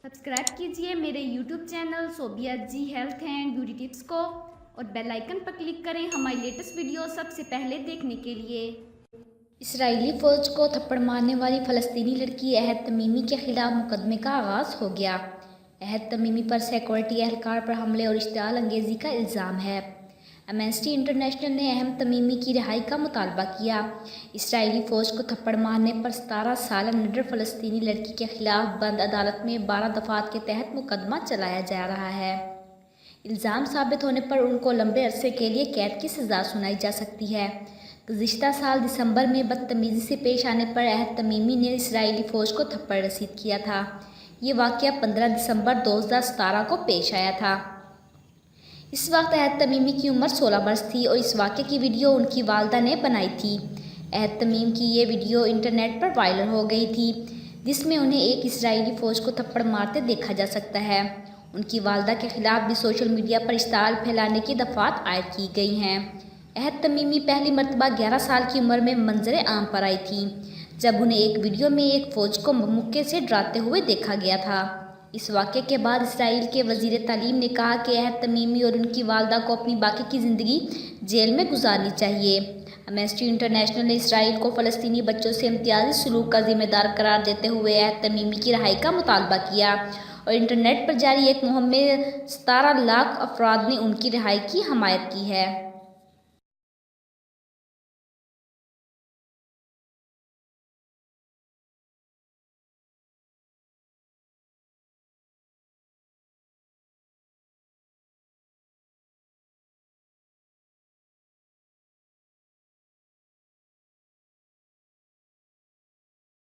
Subscribe कीजिए मेरे YouTube channel Sobia ji health and beauty tips को और बेल आइकन पर क्लिक करें हमारी लेटेस्ट वीडियो सबसे पहले देखने के लिए। इसराइली फ़ौज को थप्पड़ मारने वाली फ़लस्तीनी लड़की अहद तमीमी के खिलाफ मुकदमे का आगाज़ हो गया। अहद तमीमी पर सिक्योरिटी एहलकार पर हमले और इश्तिआल अंगेज़ी का इल्ज़ाम है। एमनेस्टी इंटरनेशनल ने अहद तमीमी की रिहाई का मुतालबा किया। इसराइली फ़ौज को थप्पड़ मारने पर 17 साला निडर फ़लस्तीनी लड़की के खिलाफ बंद अदालत में 12 दफ़ात के तहत मुकदमा चलाया जा रहा है। इल्ज़ाम साबित होने पर उनको लंबे अरसे के लिए कैद की सज़ा सुनाई जा सकती है। गुज़िश्ता साल दिसंबर में बदतमीज़ी से पेश आने पर अहद तमीमी ने इसराइली फ़ौज को थप्पड़ रसीद किया था। ये वाक़या 15 दिसंबर 2017 को पेश आया था। इस वक्त अहद तमीमी की उम्र 16 वर्ष थी और इस वाक़े की वीडियो उनकी वालदा ने बनाई थी। अहद तमीम की ये वीडियो इंटरनेट पर वायरल हो गई थी, जिसमें उन्हें एक इसराइली फ़ौज को थप्पड़ मारते देखा जा सकता है। उनकी वालदा के खिलाफ भी सोशल मीडिया पर इश्तिआल फैलाने की दफ़ात आयद की गई हैं। अहद तमीमी पहली मरतबा 11 साल की उम्र में मंजर आम पर आई थी, जब उन्हें एक वीडियो में एक फ़ौज को मुक्के से डराते हुए देखा गया था। इस वाक़े के बाद इसराइल के वज़ीर तालीम ने कहा कि अहद तमीमी और उनकी वालदा को अपनी बाकी की ज़िंदगी जेल में गुजारनी चाहिए। एमनेस्टी इंटरनेशनल ने इसराइल को फ़लस्तीनी बच्चों से इम्तियाज़ी सलूक का ज़िम्मेदार करार देते हुए अहद तमीमी की रिहाई का मुतालबा किया और इंटरनेट पर जारी एक मुहिम में 17 लाख अफराद ने उनकी रिहाई की हमायत की है।